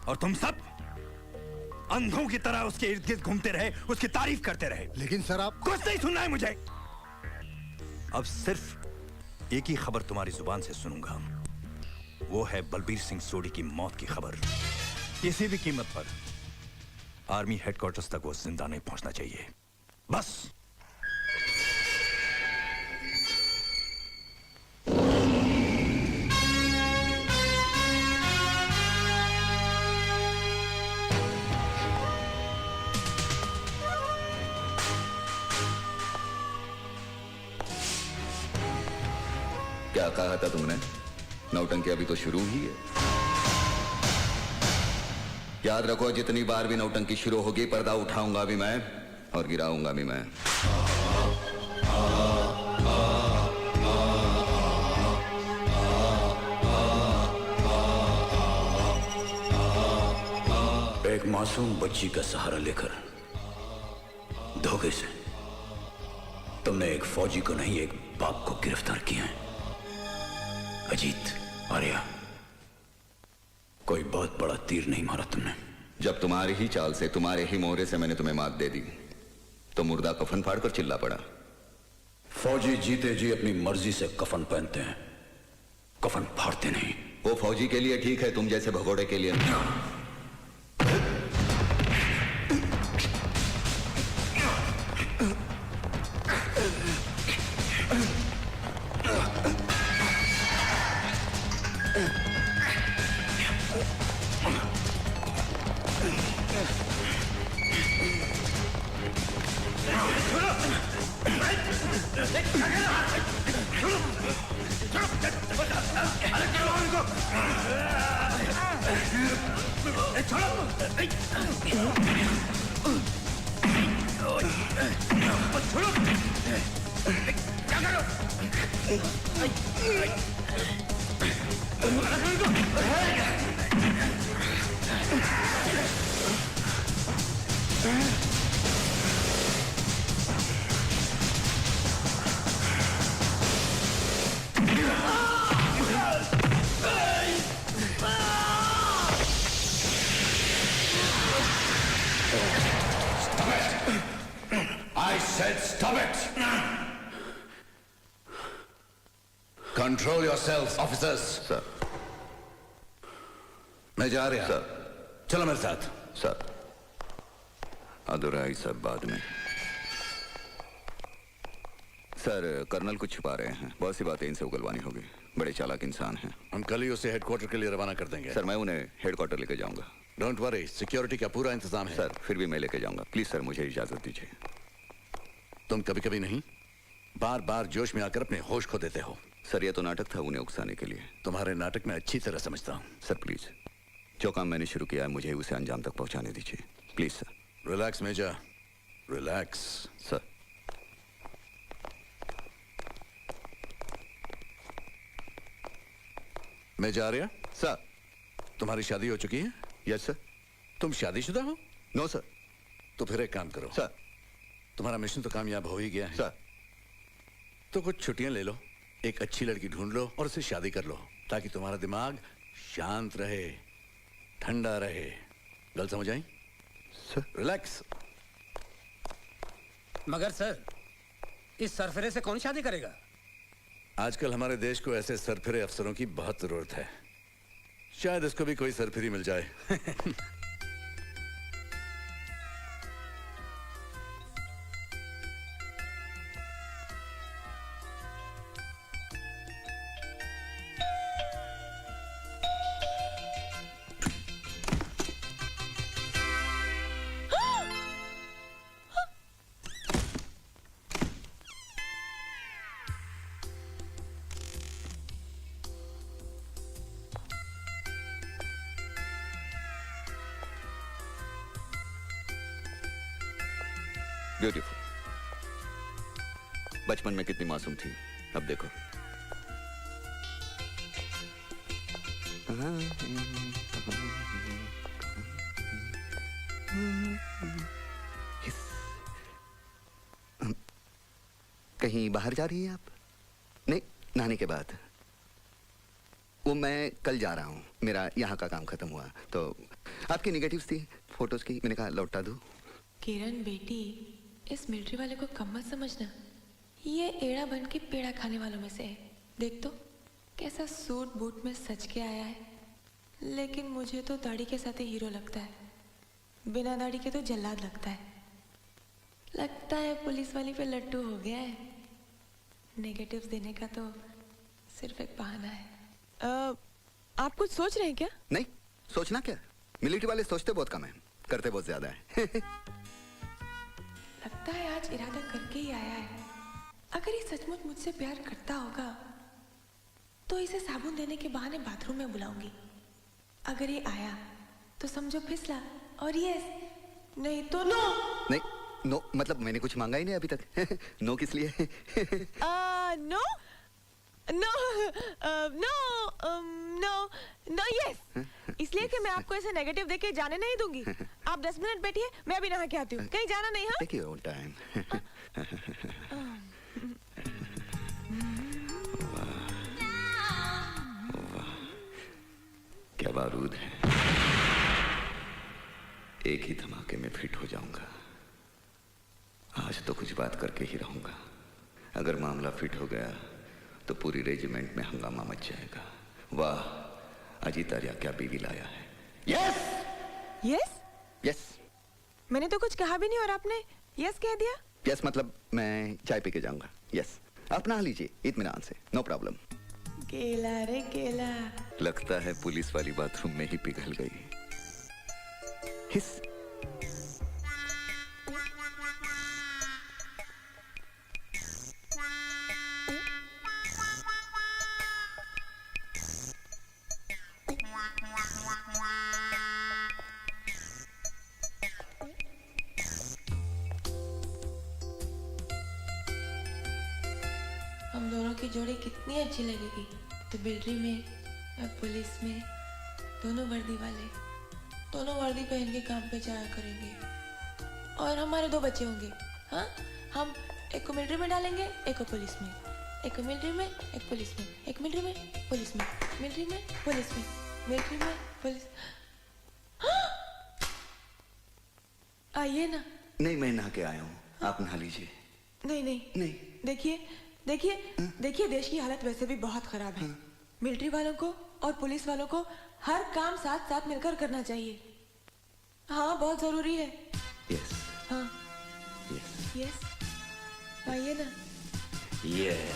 और तुम सब अंधों की तरह उसके इर्द गिर्द घूमते रहे, उसकी तारीफ करते रहे। लेकिन सर आप कुछ नहीं सुनना है मुझे। अब सिर्फ एक ही खबर तुम्हारी जुबान से सुनूंगा, वो है बलबीर सिंह सोढ़ी की मौत की खबर। किसी भी कीमत पर आर्मी हेडक्वार्टर्स तक वो जिंदा नहीं पहुंचना चाहिए, बस। क्या कहा था तुमने? नौटंकी अभी तो शुरू ही है। याद रखो, जितनी बार भी नौटंकी शुरू होगी, पर्दा उठाऊंगा भी मैं और गिराऊंगा भी मैं। एक मासूम बच्ची का सहारा लेकर धोखे से तुमने एक फौजी को नहीं, एक बाप को गिरफ्तार किया है। अजीत, आर्या, कोई बहुत बड़ा तीर नहीं मारा तुमने। जब तुम्हारी ही चाल से, तुम्हारे ही मोहरे से मैंने तुम्हें मात दे दी, तो मुर्दा कफन फाड़कर चिल्ला पड़ा। फौजी जीते जी अपनी मर्जी से कफन पहनते हैं, कफन फाड़ते नहीं। वो फौजी के लिए ठीक है, तुम जैसे भगोड़े के लिए नहीं। I said stop it! Control yourselves, officers. Sir. मैं जा रहा। सर। चलो मेरे साथ। सर, अधूरा ही सब बाद में। सर, कर्नल कुछ छुपा रहे हैं, बहुत सी बातें इनसे उगलवानी होगी। बड़े चालाक इंसान हैं। हम कल ही उसे हेडक्वार्टर के लिए रवाना कर देंगे। सर, मैं उन्हें हेडक्वार्टर लेके जाऊंगा। डोंट वरी, सिक्योरिटी का पूरा इंतजाम है। सर, फिर भी मैं लेके जाऊंगा। प्लीज सर, मुझे इजाजत दीजिए। तुम कभी कभी नहीं, बार बार जोश में आकर अपने होश खो देते हो। सर, ये तो नाटक था उन्हें उकसाने के लिए। तुम्हारे नाटक में अच्छी तरह समझता हूँ। सर प्लीज, जो काम मैंने शुरू किया है मुझे उसे अंजाम तक पहुंचाने दीजिए, please sir. Relax major, relax. Sir. मैं जा रहा। सर। तुम्हारी शादी हो चुकी है? Yes sir. तुम शादीशुदा हो? No sir. तो फिर एक काम करो सर। तुम्हारा मिशन तो कामयाब हो ही गया है सर। तो कुछ छुट्टियां ले लो, एक अच्छी लड़की ढूंढ लो और उससे शादी कर लो, ताकि तुम्हारा दिमाग शांत रहे, ठंडा रहे। गल समझ आई? सर। रिलैक्स। मगर सर, इस सरफिरे से कौन शादी करेगा? आजकल हमारे देश को ऐसे सरफिरे अफसरों की बहुत जरूरत है। शायद इसको भी कोई सरफिरी मिल जाए। ब्यूटीफुल। बचपन में कितनी मासूम थी, अब देखो। कहीं बाहर जा रही हैं आप? नहीं, नहाने के बाद। वो मैं कल जा रहा हूँ, मेरा यहाँ का काम खत्म हुआ तो आपकी निगेटिव्स थी फोटोज की, मैंने कहा लौटा दूँ। किरण बेटी, इस मिलिट्री वाले को कम मत समझना, ये एड़ा बन के पेड़ा खाने वालों में से है। देख तो कैसा सूट बूट में सज के आया है, लेकिन मुझे तो दाढ़ी के साथ ही हीरो लगता है, बिना दाढ़ी के तो जल्लाद लगता है। लगता है पुलिस वाली पे लट्टू हो गया है। नेगेटिव्स देने का तो सिर्फ एक बहाना है। आप कुछ सोच रहे हैं क्या? नहीं, सोचना क्या, मिलिट्री वाले सोचते बहुत कम है, करते बहुत ज्यादा है। लगता है आज इरादा करके ही आया है। अगर ये सचमुच मुझसे प्यार करता होगा तो इसे साबुन देने के बहाने बाथरूम में बुलाऊंगी। अगर ये आया तो समझो फिसला, और यस नहीं तो नो। नहीं, नो मतलब मैंने कुछ मांगा ही नहीं अभी तक। नो किस लिए? No no no no no yes, इसलिए कि मैं आपको ऐसे नेगेटिव देके जाने नहीं दूंगी। आप 10 मिनट बैठिए, मैं अभी नहा के आती हूँ। कहीं जाना नहीं। हाँ, टेक योर ओन टाइम। क्या बारूद है, एक ही धमाके में फिट हो जाऊंगा। आज तो कुछ बात करके ही रहूंगा। अगर मामला फिट हो गया तो पूरी रेजिमेंट में हंगामा मच जाएगा। वाह, अजीत आर्या क्या बीवी लाया है। यस यस यस, मैंने तो कुछ कहा भी नहीं और आपने यस कह दिया। यस मतलब मैं चाय पी के जाऊंगा। यस, आप नहा लीजिए इत्मीनान से, नो प्रॉब्लम। केला रे केला। लगता है पुलिस वाली बाथरूम में ही पिघल गई। हिस। हम दोनों की जोड़ी कितनी अच्छी लगेगी। तो मिलिट्री में, मैं पुलिस में, दोनों वर्दी वाले, दोनों वर्दी पहन के काम पे जाया करेंगे। और हमारे 2 बच्चे होंगे। हाँ, हम एक को मिलिट्री में डालेंगे, एक को पुलिस में। एक को मिलिट्री में, एक पुलिस में। एक मिलिट्री में, पुलिस में। मिलिट्री में, पुलिस में। मिलिट्री में, पुलिस। आइए ना। नहीं, मैं नहा के आया हूँ, आप नहा लीजिए। नहीं नहीं नहीं। देखिए देखिए देखिए, देश की हालत वैसे भी बहुत खराब है। मिलिट्री वालों को और पुलिस वालों को हर काम साथ साथ मिलकर करना चाहिए। हाँ, बहुत जरूरी है। यस हाँ यस यस, आइए ना। यस।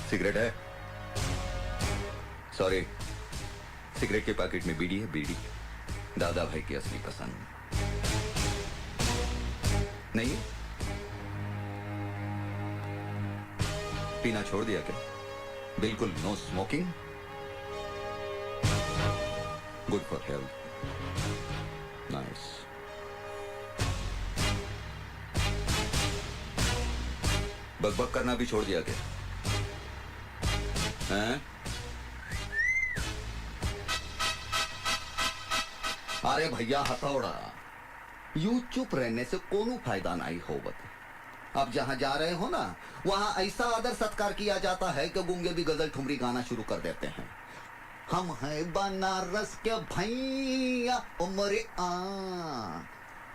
सिगरेट है? सॉरी, सिगरेट के पैकेट में बीड़ी है, बीड़ी। दादा भाई की असली पसंद नहीं है? पीना छोड़ दिया क्या? बिल्कुल no smoking? Good for health. Nice. बकबक करना भी छोड़ दिया क्या? हैं? अरे भैया हथौड़ा, यूं चुप रहने से कोनो फायदा नहीं होवत। अब जहां जा रहे हो ना, वहां ऐसा आदर सत्कार किया जाता है कि गूंगे भी गजल ठुमरी गाना शुरू कर देते हैं। हम हैं बनारस के भैया उमरे आ।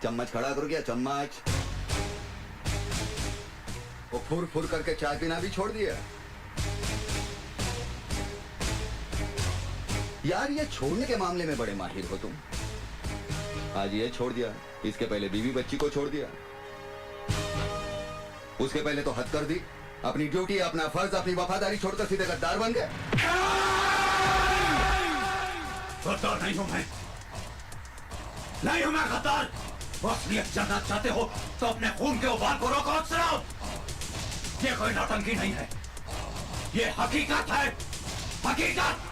चम्मच खड़ा करो क्या? चम्मच। वो फुर फुर करके चाय पीना भी छोड़ दिया। यार, ये छोड़ने के मामले में बड़े माहिर हो तुम। आज ये छोड़ दिया, इसके पहले बीवी बच्ची को छोड़ दिया, उसके पहले तो हद कर दी। अपनी ड्यूटी, अपना फर्ज, अपनी वफादारी छोड़कर सीधे गद्दार बन गए। गद्दार नहीं हूं मैं, नहीं हूं मैं गद्दार। असलियत जानना चाहते हो तो अपने खून के उबाल को रोको और सुनाओ। ये कोई नौटंकी नहीं है, ये हकीकत है, हकीकत।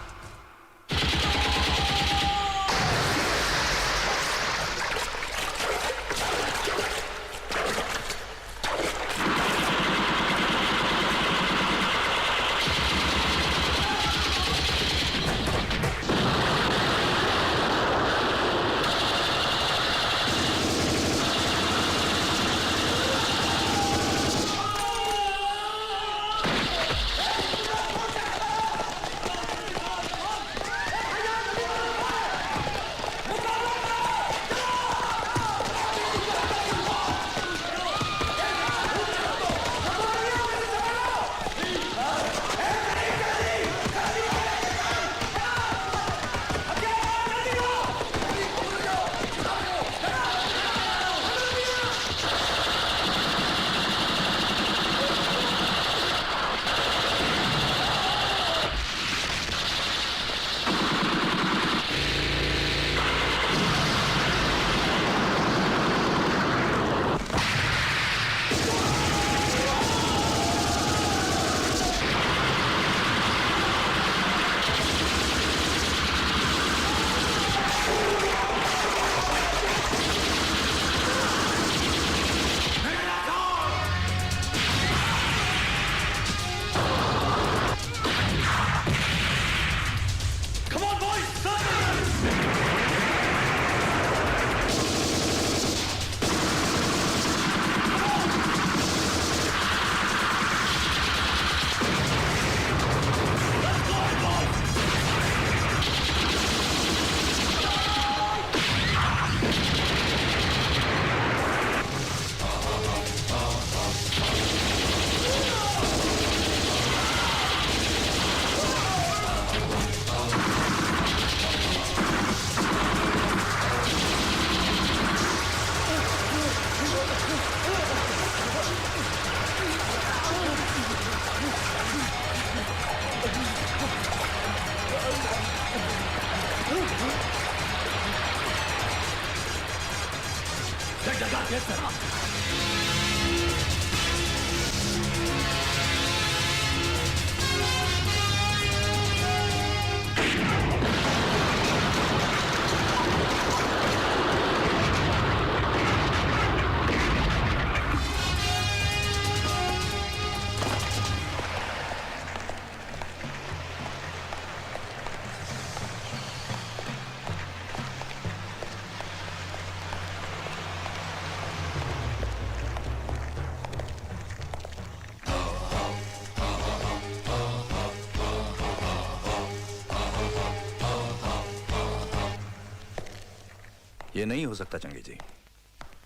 ये नहीं हो सकता चंगे जी,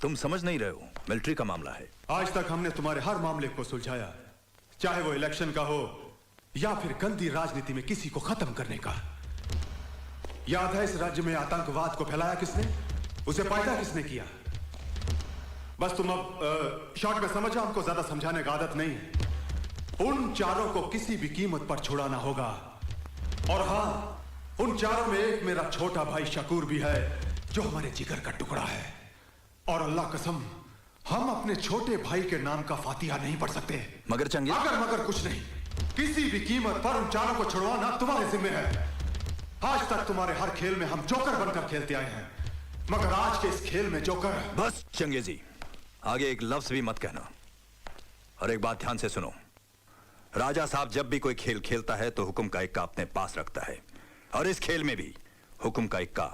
तुम समझ नहीं रहे हो, मिलिट्री का मामला है। आज तक हमने तुम्हारे हर मामले को सुलझाया, चाहे वो इलेक्शन का हो या फिर गंदी राजनीति में किसी को खत्म करने का। याद है इस राज्य में आतंकवाद को फैलाया किसने, उसे पैदा किसने किया? बस तुम अब शॉर्ट में समझो, हमको ज्यादा समझाने का आदत नहीं है। उन चारों को किसी भी कीमत पर छुड़ाना होगा। और हां, उन चारों में एक मेरा छोटा भाई शकूर भी है, जो हमारे जिगर का टुकड़ा है। और अल्लाह कसम, हम अपने छोटे भाई के नाम का फातिहा नहीं पढ़ सकते। मगर चंगे, अगर मगर कुछ नहीं, किसी भी कीमत पर उन चारों को छुड़वाना तुम्हारे जिम्मे है। आज तक तुम्हारे हर खेल में हम जोकर बनकर खेलते आए हैं, मगर आज के इस खेल में जोकर। बस चंगे जी, आगे एक लफ्ज भी मत कहना। और एक बात ध्यान से सुनो, राजा साहब जब भी कोई खेल खेलता है तो हुक्म का इक्का अपने पास रखता है, और इस खेल में भी हुक्म का इक्का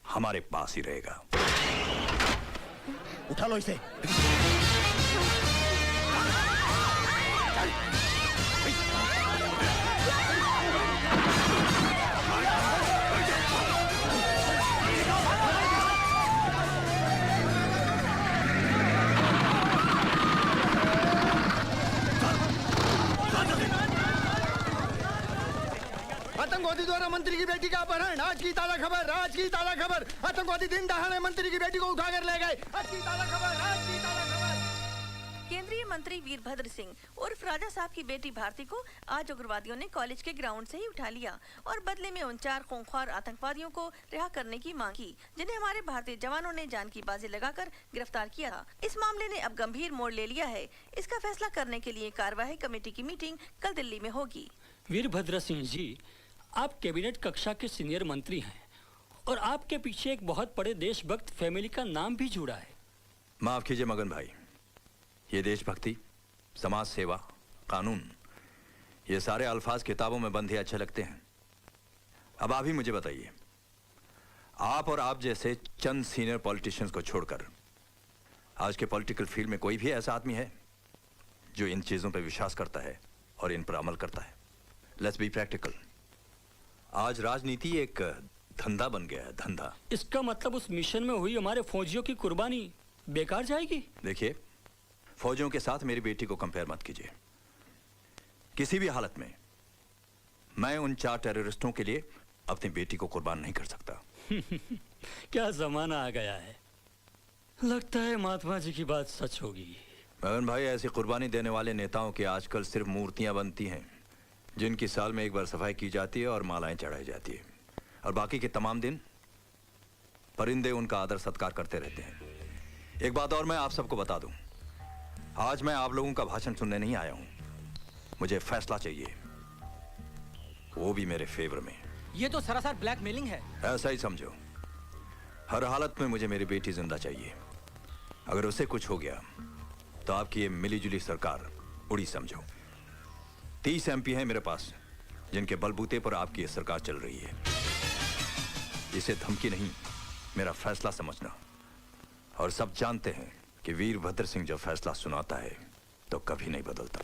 हमारे पास ही रहेगा। उठा लो इसे। आतंकवादी द्वारा मंत्री की बेटी का अपहरण, आज की ताजा खबर, आज की ताजा खबर। आतंकवादी दिन दहाड़े मंत्री की बेटी को उठाकर ले गए, आज की ताजा खबर, आज की ताजा खबर। केंद्रीय मंत्री वीरभद्र सिंह उर्फ राजा साहब की बेटी भारती को आज उग्रवादियों ने कॉलेज के ग्राउंड से ही उठा लिया और बदले में उन 4 खूंखार आतंकवादियों को रिहा करने की मांग की, जिन्हें हमारे भारतीय जवानों ने जान की बाजी लगाकर गिरफ्तार किया था। इस मामले ने अब गंभीर मोड़ ले लिया है। इसका फैसला करने के लिए कार्यवाही कमेटी की मीटिंग कल दिल्ली में होगी। वीरभद्र सिंह जी, आप कैबिनेट कक्षा के सीनियर मंत्री हैं और आपके पीछे एक बहुत बड़े देशभक्त फैमिली का नाम भी जुड़ा है। माफ कीजिए मगन भाई, ये देशभक्ति, समाज सेवा, कानून, ये सारे अल्फाज किताबों में बंद ही अच्छे लगते हैं। अब आप ही मुझे बताइए, आप और आप जैसे चंद सीनियर पॉलिटिशियंस को छोड़कर आज के पॉलिटिकल फील्ड में कोई भी ऐसा आदमी है जो इन चीजों पर विश्वास करता है और इन पर अमल करता है? Let's be practical. आज राजनीति एक धंधा बन गया है, धंधा। इसका मतलब उस मिशन में हुई हमारे फौजियों की कुर्बानी बेकार जाएगी? देखिए, फौजियों के साथ मेरी बेटी को कंपेयर मत कीजिए। किसी भी हालत में मैं उन 4 टेररिस्टों के लिए अपनी बेटी को कुर्बान नहीं कर सकता। क्या जमाना आ गया है, लगता है महात्मा जी की बात सच होगी। मगन भाई, ऐसी कुर्बानी देने वाले नेताओं की आजकल सिर्फ मूर्तियां बनती हैं, जिनकी साल में एक बार सफाई की जाती है और मालाएं चढ़ाई जाती है, और बाकी के तमाम दिन परिंदे उनका आदर सत्कार करते रहते हैं। एक बात और मैं आप सबको बता दूं, आज मैं आप लोगों का भाषण सुनने नहीं आया हूं, मुझे फैसला चाहिए, वो भी मेरे फेवर में। ये तो सरासर ब्लैकमेलिंग है। ऐसा ही समझो। हर हालत में मुझे मेरी बेटी जिंदा चाहिए। अगर उसे कुछ हो गया तो आपकी ये मिलीजुली सरकार उड़ी समझो। 30 MP हैं मेरे पास, जिनके बलबूते पर आपकी ये सरकार चल रही है। इसे धमकी नहीं, मेरा फैसला समझना। और सब जानते हैं कि वीरभद्र सिंह जब फैसला सुनाता है तो कभी नहीं बदलता।